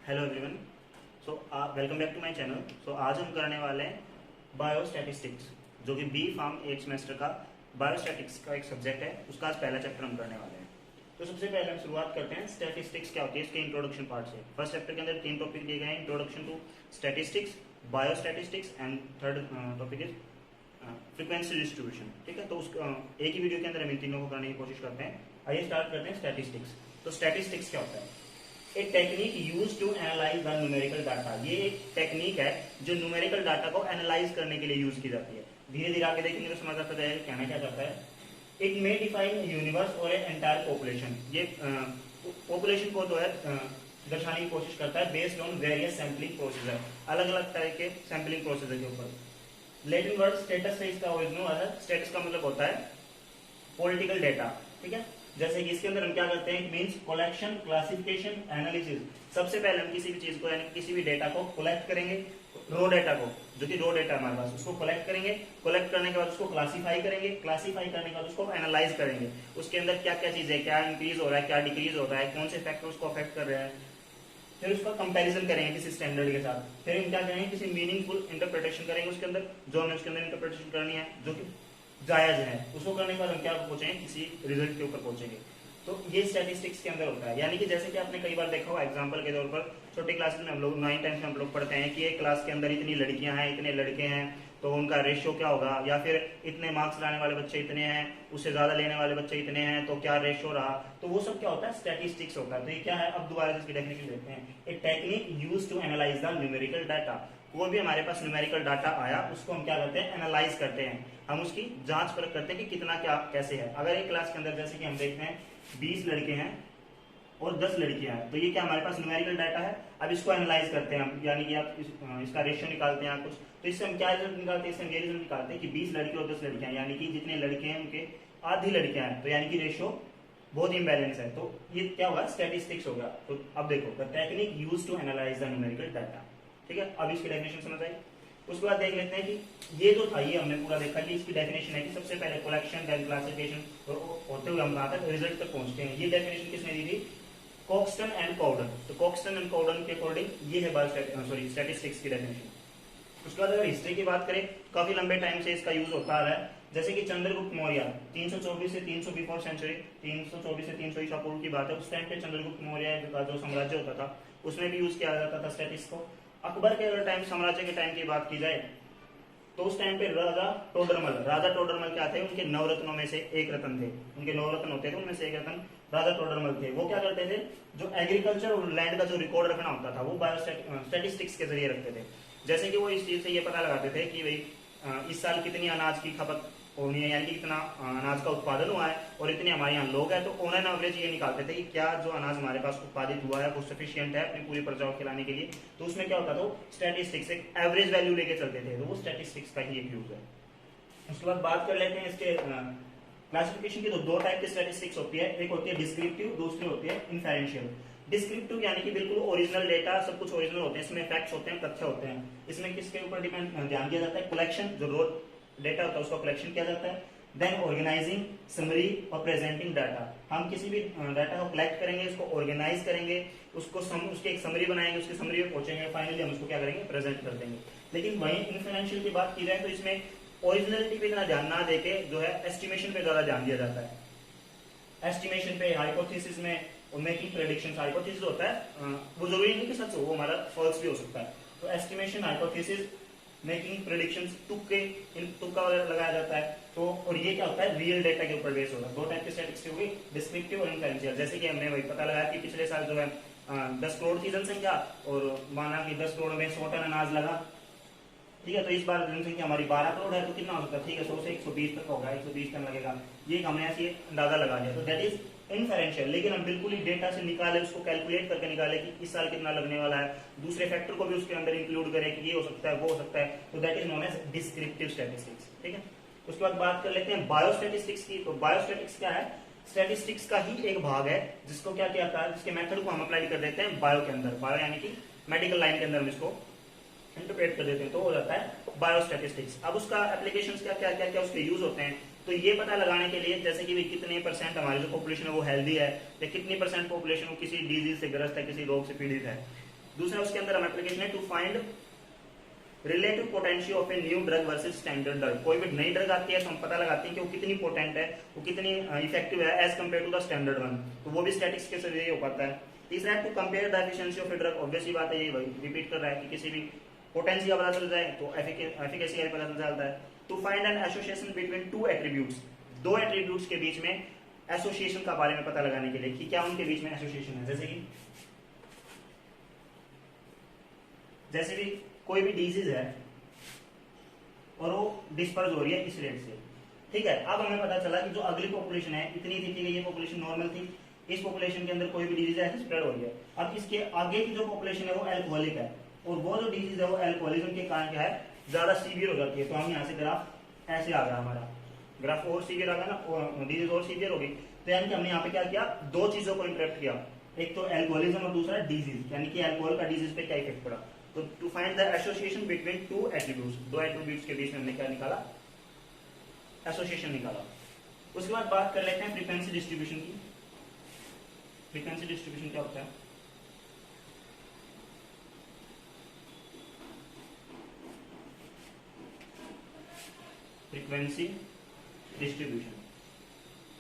Hello everyone. So welcome back to my channel. So आज हम करने वाले हैं बायोस्टैटिस्टिक्स, जो कि बी फार्म 8 सेमेस्टर का बायोस्टैटिक्स का एक सब्जेक्ट है। उसका आज पहला चैप्टर हम करने वाले हैं। तो सबसे पहले हम शुरुआत करते हैं स्टैटिस्टिक्स क्या होती है इसके इंट्रोडक्शन पार्ट से। फर्स्ट चैप्टर के अंदर 3 टॉपिक दिए गए हैं, introduction to statistics, biostatistics and third topic is frequency distribution. ठीक है, तो उस एक ही वीडियो के अंदर हम इन तीनों को करने की कोशिश करते हैं। आइए स्टार्ट करते हैं स्टैटिस्टिक्स। तो स्टैटिस्टिक्स क्या होता है? एक technique use to analyse the numerical data. ये एक टेक्निक है जो न्यूमेरिकल डाटा को एनालाइज करने के लिए यूज की जाती है। धीरे धीरे आगे देखेंगे तो समझ आता जाएगा कहना क्या चाहता है। इट मे डिफाइन यूनिवर्स और ए एंटायर पॉपुलेशन। ये पॉपुलेशन को जो है दर्शाने की कोशिश करता है based on various sampling procedure, अलग अलग तरह के सैम्पलिंग प्रोसीजर के ऊपर। लैटिन वर्ड स्टेटस से इसका ओरिजिनल है। स्टेटस का मतलब होता है पॉलिटिकल डेटा। ठीक है, जैसे कि इसके अंदर हम क्या करते हैं, मींस कलेक्शन, क्लासिफिकेशन, एनालिसिस। सबसे पहले हम किसी भी चीज को यानी किसी भी डेटा को कलेक्ट करेंगे, रो डेटा को, जो कि रो डेटा हमारे पास, उसको कलेक्ट करेंगे। कलेक्ट करने के बाद उसको क्लासिफाई करेंगे, क्लासिफाई करने के बाद उसको एनालाइज करेंगे। उसके अंदर क्या क्या चीजें, क्या इंक्रीज हो रहा है, क्या डिक्रीज हो रहा है, कौन से फैक्टर उसको अफेक्ट कर रहे हैं। फिर उसका कंपैरिजन करेंगे किसी स्टैंडर्ड के साथ। फिर हम क्या करेंगे, किसी मीनिंगफुल इंटरप्रिटेशन करेंगे उसके अंदर, जो हमें उसके अंदर इंटरप्रिटेशन करनी है जो कि जायज है। उसको करने के बाद हम क्या पहुंचेंगे, किसी रिजल्ट के ऊपर पहुंचेंगे। तो ये स्टैटिस्टिक्स के अंदर होता है। यानी कि जैसे कि आपने कई बार देखा हो, एग्जांपल के तौर पर छोटी क्लासेस में हम लोग 9 10 में हम लोग पढ़ते हैं कि एक क्लास के अंदर इतनी लड़कियां हैं, इतने लड़के हैं, तो उनका रेशियो क्या होगा, या फिर इतने मार्क्स लाने वाले बच्चे इतने हैं, उससे ज्यादा लेने वाले बच्चे इतने हैं, तो क्या रेशियो रहा। तो वो सब क्या होता है, स्टैटिस्टिक्स होता है। तो ये क्या है, अब दोबारा इसकी डेफिनेशन देखते हैं। A technique used to analyse the numerical data. कोई भी हमारे पास न्यूमेरिकल डाटा आया, उसको हम क्या करते हैं, एनालाइज करते हैं। हम उसकी जांच परख करते हैं कि कितना क्या कैसे है। अगर एक क्लास के अंदर जैसे कि हम देखते हैं 20 लड़के हैं और 10 लड़कियां हैं, तो ये क्या हमारे पास न्यूमेरिकल डाटा है। अब इसको एनालाइज करते हैं हम, यानी कि आप इसका रेशियो निकालते हैं कुछ। तो इससे हम क्या रिजल्ट निकालते हैं, इससे हम ये रिजल्ट निकालते हैं कि 20 लड़के और 10 लड़कियां, यानी कि जितने लड़के हैं उनके आधी लड़कियां हैं, तो यानी कि रेशियो बहुत इम्बैलेंस है। तो ये क्या होगा, स्टैटिस्टिक्स होगा। तो अब देखो, the technique used to analyse the numerical data. ठीक है, अब इसकी डेफिनेशन समझ आई। उसके बाद देख लेते हैं कि ये जो था, ये हमने पूरा देखा कि इसकी डेफिनेशन है कि सबसे पहले कलेक्शन, देन क्लासिफिकेशन होते हुए हम कहां तक, रिजल्ट तक पहुंचते हैं। ये डेफिनेशन किसने दी थी, कॉक्सटन एंड कॉर्डन। तो कॉक्सटन एंड कॉर्डन के अकॉर्डिंग ये है स्टैटिस्टिक्स की डेफिनेशन। उसके बाद अगर हिस्ट्री की बात करें, काफी लंबे टाइम से इसका यूज होता आ रहा है। जैसे कि चंद्रगुप्त मौर्य 324 से 300 बिफोर सेंचुरी, 324 से 300 ईसा पूर्व की बात है। उस टाइम पे चंद्रगुप्त मौर्य का जो साम्राज्य होता था, उसमें भी यूज किया जाता था स्टैटिस्टिक्स को। अकबर के अगर टाइम, साम्राज्य के टाइम की बात की जाए, तो उस टाइम पे राजा टोडरमल क्या थे, उनके 9 रत्नों में से एक रत्न थे। उनके 9 रत्न होते थे, उनमें से एक रत्न राजा टोडरमल थे। वो क्या करते थे, जो एग्रीकल्चर और लैंड का जो रिकॉर्ड रखना होता था, वो बायोस्टैटिस्टिक्स के जरिए रखते थे। जैसे कि वो इस चीज से ये पता लगाते थे कि भाई इस साल कितनी अनाज की खपत होनी है, यानी कि कितना अनाज का उत्पादन हुआ है और इतने हमारे यहाँ लोग हैं। तो ऑन एन एवरेज ये निकालते थे कि क्या जो अनाज हमारे पास उत्पादित हुआ है वो सफिशियंट है अपनी पूरी प्रजा को खिलाने के लिए। तो उसमें क्या होता था, स्टैटिस्टिक्स एक एवरेज वैल्यू लेके चलते थे। तो वो स्टैटिस्टिक्स का ही एक यूज है। उसके बाद बात कर लेते हैं इसके क्लासिफिकेशन की। तो 2 टाइप की स्टैटिस्टिक्स होती है, एक होती है डिस्क्रिप्टिव, दूसरी होती है इन्फेरेंशियल। डिस्क्रिप्टिव यानी कि बिल्कुल ओरिजिनल डेटा, सब कुछ ओरिजिनल होते हैं, इसमें फैक्ट्स होते हैं, तथ्य होते हैं। इसमें किसके ऊपर ध्यान दिया जाता है, कलेक्शन, जो रो डेटा होता है उसका कलेक्शन किया जाता है। देन ऑर्गेनाइजिंग, समरी और प्रेजेंटिंग डाटा। हम किसी भी डाटा को कलेक्ट करेंगे, उसको ऑर्गेनाइज करेंगे, उसको उसकी एक समरी बनाएंगे, उसकी समरी में पहुंचेंगे, फाइनली हम उसको क्या करेंगे, प्रेजेंट कर देंगे। लेकिन वहीं इन्फेरेंशियल की बात की जाए तो इसमें ओरिजिनलिटी पे इतना ध्यान ना देके जो है एस्टिमेशन पे ज्यादा ध्यान दिया जाता है। एस्टिमेशन पे, हाइपोथेसिस में और मेकिंग प्रेडिक्शंस। हाइपोथेसिस होता है वो जरूरी नहीं कि सच हो, वो हमारा फॉल्स भी हो सकता है। तो एस्टिमेशन, हाइपोथेसिस, मेकिंग प्रेडिक्शंस, तुक्का लगाया जाता है। तो और ये क्या होता है, रियल डेटा के ऊपर बेस होगा। 2 टाइप की स्टैटिस्टिक्स होगी, डिस्क्रिप्टिव और इन्फेरेंशियल। जैसे कि हमने वही पता लगाया कि पिछले साल जो है 10 करोड़ की जनसंख्या, और माना कि 10 करोड़ में 100 टन अनाज लगा। ठीक है, तो इस बार जनसंख्या हमारी 12 करोड़ है, तो कितना हो सकता है, ठीक है 100 से 120 तक होगा, 120 टन लगेगा। ये हमने ऐसे अंदाजा लगा लिया। तो दैट इज इनफेरेंशियल। लेकिन हम बिल्कुल ही डेटा से निकाले, उसको कैलकुलेट करके निकाले कि इस साल कितना लगने वाला है, दूसरे फैक्टर को भी उसके अंदर इंक्लूड करें कि ये हो सकता है, वो हो सकता है। तो that is known as descriptive statistics. ठीक है, उसके बाद बात कर लेते हैं बायोस्टैटिस्टिक्स की। तो बायोस्टैटिक्स क्या है, स्टैटिस्टिक्स का ही एक भाग है जिसको क्या किया था, जिसके मेथड को हम अप्लाई कर देते हैं बायो के अंदर। बायो यानी कि मेडिकल लाइन के अंदर हम इसको इंटरप्रेट कर देते हैं, तो हो जाता है बायोस्टैटिस्टिक्स। अब उसका एप्लीकेशंस क्या उसके यूज होते हैं। तो ये पता लगाने के लिए, जैसे कि कितने परसेंट हमारी जो पॉपुलेशन है वो हेल्दी है, या कितनी परसेंट पॉपुलेशन वो किसी डिजीज से ग्रस्त है, किसी रोग से पीड़ित है। दूसरा उसके अंदर हम एप्लीकेशन है to find relative potential of a new drug versus standard drug. कोई भी नई ड्रग आती है तो हम पता लगाते हैं कि वो कितनी पोटेंट है, वो कितनी इफेक्टिव है as compare to the standard one, तो वो भी स्टैटिक्स के जरिए हो पाता है। तीसरा है to compare the efficiency of a drug. Obviously बात है, ये रिपीट कर रहा है कि किसी भी पोटेंसी का पता चल जाए तो एफिकेसी का पता चल जाता है। To find an association between two attributes, दो एट्रीब्यूट्स के बीच में एसोसिएशन का बारे में पता लगाने के लिए कि क्या उनके बीच में एसोसिएशन है। जैसे भी कोई भी डिजीज है और वो डिस्पर्स हो रही है इस रेट से, ठीक है। अब हमें पता चला कि जो अगली पॉपुलेशन है इतनी थी कि ये पॉपुलेशन नॉर्मल थी, इस पॉपुलेशन के अंदर कोई भी डिजीज है स्प्रेड हो रही है। अब इसके आगे की जो पॉपुलेशन है वो एल्कोहलिक है, और वो जो डिजीज है वो एल्कोहलिज्म के कारण क्या है, ज्यादा सीवियर हो जाती है। तो हम यहाँ से ग्राफ ऐसे आ गया, हमारा ग्राफ और सीवियर आ गया ना, डिजीज और सीवियर होगी। तो यानी कि हमने यहाँ पे क्या किया, दो चीजों को इंटरेक्ट किया, एक तो एल्कोहलिज्म और दूसरा डिजीज, यानी कि एल्कोहल का डिजीज पे क्या इफेक्ट पड़ा। तो to find the association between two attributes, दो एट्रीब्यूट्स के बीच में हमने क्या निकाला, एसोसिएशन निकाला। उसके बाद बात कर लेते हैं फ्रीक्वेंसी डिस्ट्रीब्यूशन की। फ्रीक्वेंसी डिस्ट्रीब्यूशन क्या होता है? फ्रीक्वेंसी डिस्ट्रीब्यूशन,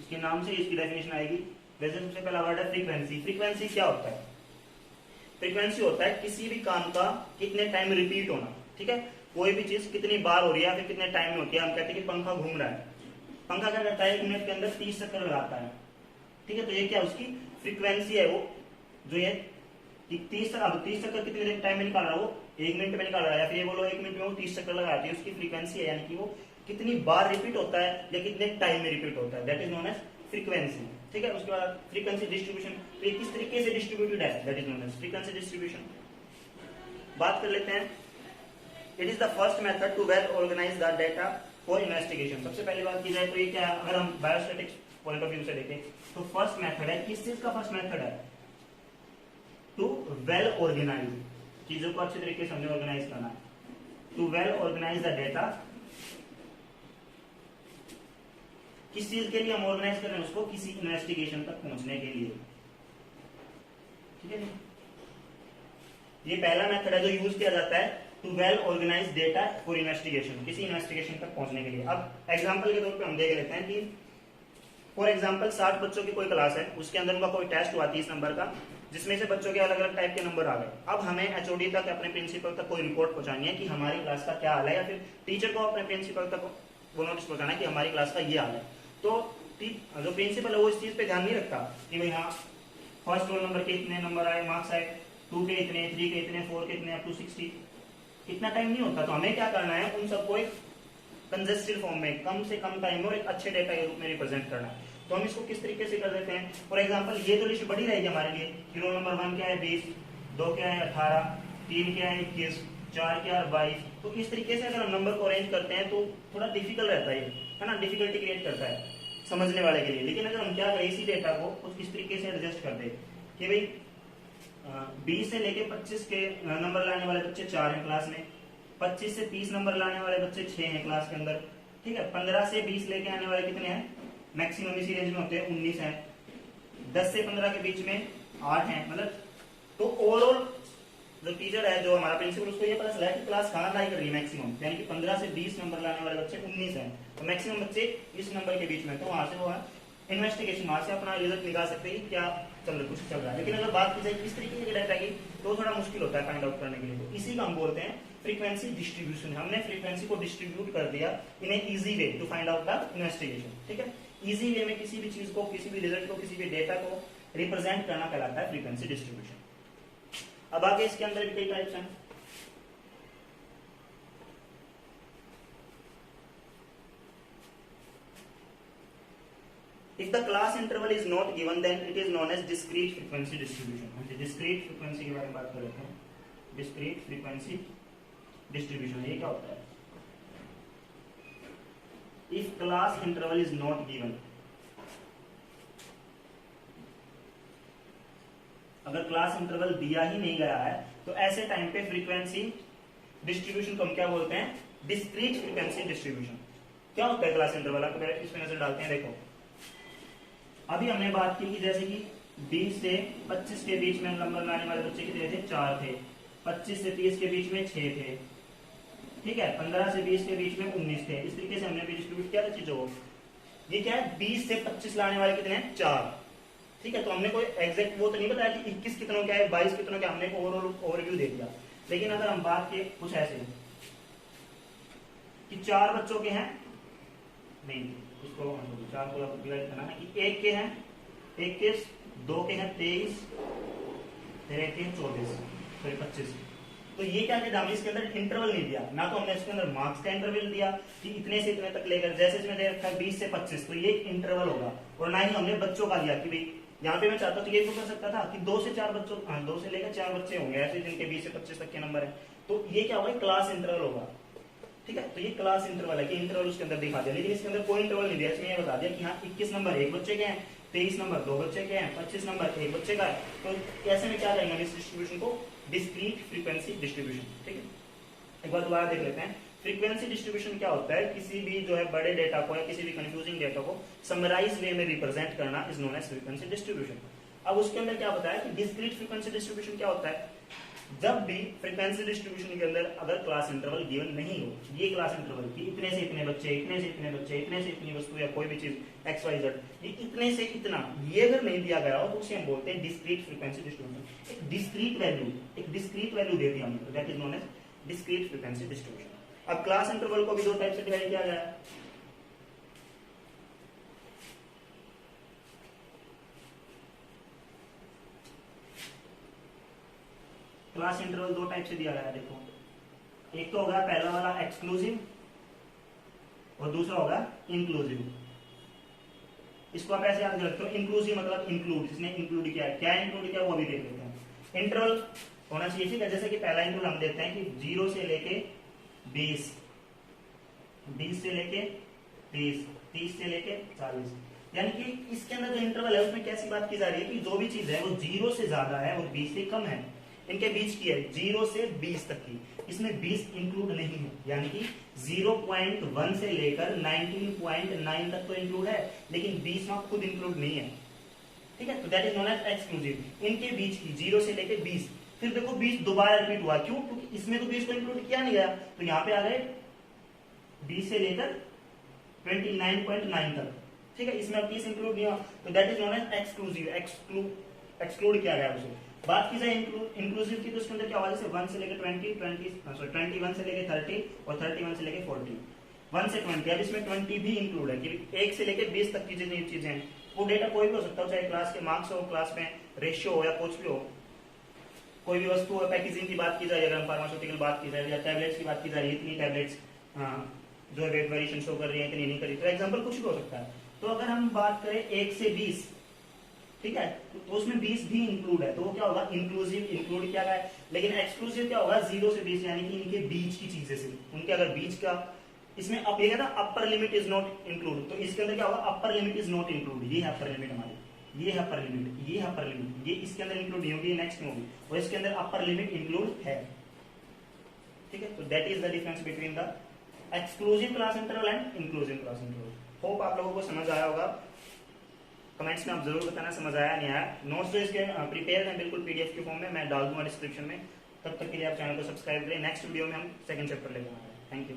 इसके नाम से इसकी डेफिनेशन आएगी। वैसे सबसे पहला वर्ड है फ्रीक्वेंसी। फ्रीक्वेंसी क्या होता है? फ्रीक्वेंसी होता है किसी भी काम का कितने टाइम रिपीट होना, ठीक है। कोई भी चीज कितनी बार हो रही है या फिर कितने टाइम में होती है। हम कहते हैं कि पंखा घूम रहा है, पंखा क्या करता है, 1 मिनट के अंदर 30 चक्कर लगाता है, ठीक है। तो ये क्या उसकी फ्रीक्वेंसी है, वो जो ये 30 चक्कर कितने टाइम में निकाल रहा है, वो 1 मिनट में निकाल रहा है, या फिर ये बोलो 1 मिनट में वो 30 चक्कर लगाती है, उसकी फ्रीक्वेंसी है। यानी कि वो कितनी बार रिपीट होता है या कितने टाइम में रिपीट होता है, that is known as frequency, ठीक है। उसके बाद फ्रीक्वेंसी डिस्ट्रीब्यूशन, ये किस तरीके से डिस्ट्रीब्यूटेड है, that is known as frequency distribution. बात कर लेते हैं, it is the first method to well organise the data for investigation. सबसे पहली बात की जाए तो ये क्या है, अगर हम बायोस्टैटिक्स पॉइंट ऑफ व्यू से देखें तो फर्स्ट मेथड है, किस चीज का फर्स्ट मेथड है, टू वेल ऑर्गेनाइज, चीजों को अच्छे तरीके से हमने ऑर्गेनाइज करना है। To well organise the data, किस चीज के लिए हम ऑर्गेनाइज कर रहे हैं उसको, किसी इन्वेस्टिगेशन तक पहुंचने के लिए, ठीक है। ये पहला मेथड है जो यूज किया जाता है to well organise data for investigation, किसी इन्वेस्टिगेशन तक पहुंचने के लिए। अब एग्जांपल के तौर पे हम देख लेते हैं कि फॉर एग्जांपल 60 बच्चों की कोई क्लास है, उसके अंदर उनका कोई टेस्ट हुआ 30 नंबर का, जिसमें से बच्चों के अलग अलग टाइप के नंबर आ गए। अब हमें एचओडी तक, अपने प्रिंसिपल तक कोई रिपोर्ट पहुंचानी है कि हमारी क्लास का क्या हाल है, या फिर टीचर को अपने प्रिंसिपल तक वो नोटिस पहुंचाना है कि हमारी क्लास का ये हाल है। तो जो प्रिंसिपल है वो इस चीज पे ध्यान नहीं रखता कि भाई हाँ फर्स्ट रोल नंबर के इतने नंबर आए, मार्क्स आए, 2 के इतने, 3 के इतने, 4 के इतने, अप टू 60, इतना टाइम नहीं होता। तो हमें क्या करना है, उन सबको एक कंजेस्टेड फॉर्म में, कम से कम टाइम में और एक अच्छे डेटा के रूप में रिप्रेजेंट करना है। तो हम इसको किस तरीके से कर देते हैं, फॉर एग्जाम्पल ये तो लिस्ट बड़ी रहेगी हमारे लिए कि रोल नंबर 1 क्या है 20, 2 क्या है 18, 3 क्या है 21, 4 क्या है 22। तो इस तरीके से अगर हम नंबर को अरेंज करते हैं तो थोड़ा डिफिकल्ट रहता है ना, डिफिकल्टी क्रिएट करता है समझने वाले के लिए। लेकिन अगर हम क्या करें, इसी डेटा को कुछ इस तरीके से एडजस्ट कर दे कि भाई 20 से लेके 25 के नंबर लाने वाले बच्चे 4 हैं क्लास में, 25 से 30 नंबर लाने वाले बच्चे 6 हैं क्लास के अंदर, ठीक है। 15 से 20 लेके आने वाले कितने हैं, मैक्सिमम इसी रेंज में होते हैं 19 हैं। 10 से 15 के बीच में 8 हैं, मतलब तो ओवरऑल जो टीचर है, जो हमारा प्रिंसिपल, उसको ये पता चला है कि क्लास कहाँ लाई कर रही है मैक्सिमम, यानी कि 15 से 20 नंबर लाने वाले बच्चे 19 हैं, तो मैक्सिमम बच्चे इस नंबर के बीच में। तो वहां से वो है इन्वेस्टिगेशन, वहां से अपना रिजल्ट निकाल सकते हैं क्या कुछ चल रहा है। लेकिन अगर बात की जाए इस तरीके के डाटा की तो थोड़ा मुश्किल होता है फाइंड आउट करने के लिए। तो इसी का हम बोलते हैं फ्रीक्वेंसी डिस्ट्रीब्यूशन। हमने फ्रीक्वेंसी को डिस्ट्रीब्यूट कर दिया in a easy way to find out the investigation, ठीक है। इजी वे में किसी भी चीज को, किसी भी रिजल्ट को, किसी भी डेटा को रिप्रेजेंट करना कहलाता है फ्रीक्वेंसी डिस्ट्रीब्यूशन। अब आगे इसके अंदर भी कई टाइप्स हैं। If the class interval is not given, then it is known as discrete frequency distribution. Discrete frequency के बारे में बात कर लेते हैं। Discrete frequency distribution ये क्या होता है? If class interval is not given, अगर क्लास इंटरवल दिया ही नहीं गया है तो ऐसे टाइम पे फ्रीक्वेंसी डिस्ट्रीब्यूशन को हम क्या बोलते हैं, डिस्क्रीट फ्रीक्वेंसी डिस्ट्रीब्यूशन। क्या होता है क्लास इंटरवल, आपको इस पे नजर डालते हैं। देखो अभी हमने बात की कि जैसे कि 20 से 25 के बीच में नंबर में आने वाले बच्चे कितने थे? 4 थे। 25 से 30 के बीच में 6 थे, ठीक है। 15 से 20 के बीच में 19 थे। इस तरीके से हमने भी डिस्ट्रीब्यूट किया था चीजों को। ये क्या है? 20 से 25 लाने वाले कितने हैं? 4, ठीक है। तो हमने कोई एग्जैक्ट वो तो नहीं बताया कि 21 कितनों क्या है, 22 कितनों क्या, हमने ओवरव्यू दे दिया। लेकिन अगर हम बात के कुछ ऐसे कि 4 बच्चों के हैं, नहीं इसको 4 को डिवाइड करना है कि 1 के हैं 21, 2 के हैं 23, फिर 1 के हैं 24, फिर 25। तो ये क्या किया हमने? इसके अंदर इंटरवल नहीं दिया ना, तो हमने इसके अंदर मार्क्स का इंटरवल दिया कि इतने से इतने तक लेकर, जैसे इसमें दे रखा है 20 से 25, तो ये इंटरवल होगा। और ना ही हमने बच्चों का दिया कि भाई यहाँ पे मैं चाहता तो ये तो कर सकता था कि 2 से 4 बच्चों, 2 से लेकर 4 बच्चे होंगे ऐसे जिनके 20 से 25 तक के नंबर है, तो ये क्या होगा? क्लास इंटरवल होगा, ठीक है। तो ये क्लास इंटरवल है कि इंटरवल उसके अंदर दिखा दिया, लेकिन इसके अंदर कोई इंटरवल नहीं दिया। इसमें ये बता दिया कि हाँ 21 नंबर एक बच्चे के हैं, 23 नंबर 2 बच्चे के हैं, 25 नंबर एक बच्चे का है। तो ऐसे में क्या करेंगे इस डिस्ट्रीब्यूशन को? डिस्क्रीट फ्रीक्वेंसी डिस्ट्रीब्यूशन, ठीक है। एक बार दोबारा देख लेते हैं। फ्रीक्वेंसी डिस्ट्रीब्यूशन क्या होता है? किसी भी जो है बड़े डेटा को या किसी भी कंफ्यूजिंग डेटा को समराइज वे में रिप्रेजेंट करना is known as frequency distribution. अब उसके अंदर क्या बताया कि डिस्क्रीट फ्रीक्वेंसी डिस्ट्रीब्यूशन क्या होता है? जब भी फ्रीक्वेंसी डिस्ट्रीब्यूशन के अंदर अगर क्लास इंटरवल गिवन नहीं हो, ये क्लास इंटरवल कि इतने से इतने बच्चे, इतने से इतने बच्चे, इतने से इतनी वस्तु या कोई भी चीज XYZ, ये इतने से इतना, ये अगर नहीं दिया गया हो तो उसे हम बोलते हैं डिस्क्रीट फ्रीक्वेंसी डिस्ट्रीब्यूशन। एक डिस्क्रीट वैल्यू दे दिया हमने, that is known as discrete frequency distribution. अब क्लास इंटरवल को भी 2 टाइप से डिवाइड किया गया है। क्लास इंटरवल 2 टाइप से दिया गया है, देखो। एक तो होगा पहला वाला एक्सक्लूसिव और दूसरा होगा इंक्लूसिव। इसको आप ऐसे याद रखते हो, इंक्लूसिव मतलब इंक्लूड, जिसने इंक्लूड किया है। क्या इंक्लूड किया वो अभी देख लेते हैं। इंटरवल होना चाहिए, ठीक है। जैसे कि पहला इंटरवल हम देते हैं कि 0 से लेके 20, 20 से लेके 30, 30 से लेके 40, यानी कि इसके अंदर जो इंटरवल है उसमें कैसी बात की जा रही है कि जो भी चीज है वो 0 से ज्यादा है और 20 से कम है, इनके बीच की है, 0 से 20 तक की। इसमें 20 इंक्लूड नहीं है, यानी कि 0.1 से लेकर 19.9 तक तो इंक्लूड है, लेकिन 20 में खुद इंक्लूड नहीं है, ठीक है। तो that is known as exclusive. इनके बीच की 0 से लेकर 20, फिर देखो 20 दोबारा रिपीट हुआ, क्यों? क्योंकि इसमें तो 20 को इंक्लूड किया नहीं गया, तो यहाँ पे आ गए 20 से लेकर 29.9 तक, ठीक है। इसमें 20 इंक्लूड नहीं हुआ, तो that is known as exclusive, exclude किया गया उसे। बात की जाए इंक्लूसिव की, तो उसके अंदर क्या होगा? जैसे 1 से लेकर 21 से लेकर 30 और 31 से लेकर 40, 1 से 20। अब इसमें 20 भी इंक्लूड है कि 1 से लेकर 20 तक की जितनी चीजें हैं, वो डेटा कोई भी हो सकता है, चाहे क्लास के मार्क्स हो, क्लास में रेशियो हो या कुछ भी हो, कोई भी वस्तु हो। पैकेजिंग की बात की जाए, अगर हम फार्मास्यूटिकल बात की जाए या टैबलेट्स की बात की जाए, इतनी टैबलेट्स जो है वेट वेरिएशन शो कर रही है, इतनी नहीं कर रही, तो एग्जाम्पल कुछ भी हो सकता है। तो अगर हम बात करें 1 से 20, ठीक है, तो उसमें 20 भी इंक्लूड है, तो वो क्या होगा? इंक्लूसिव, इंक्लूड किया गया है। लेकिन एक्सक्लूसिव क्या होगा? 0 से 20, यानी कि इनके बीच की चीजें से, उनके अगर बीच का, इसमें अब ये ना upper limit is not include, तो इसके अंदर क्या होगा? Upper limit is not include. ये है अपर लिमिट हमारी, ये है अपर लिमिट, ये है अपर लिमिट, ये इसके अंदर इंक्लूड नहीं होगी, नेक्स्ट में होगी, और इसके अंदर अपर लिमिट इंक्लूड है, ठीक है। तो that is the difference between the exclusive class interval and inclusive class interval. Hope आप लोगों को समझ आया होगा। कमेंट्स में आप जरूर बताना समझ आया नहीं आया। नोट्स जो इसके प्रिपेयर हैं बिल्कुल PDF के फॉर्म में, मैं डाल दूंगा डिस्क्रिप्शन में। तब तक के लिए आप चैनल को सब्सक्राइब करें। नेक्स्ट वीडियो में हम सेकंड चैप्टर लेकर आ रहे हैं। Thank you.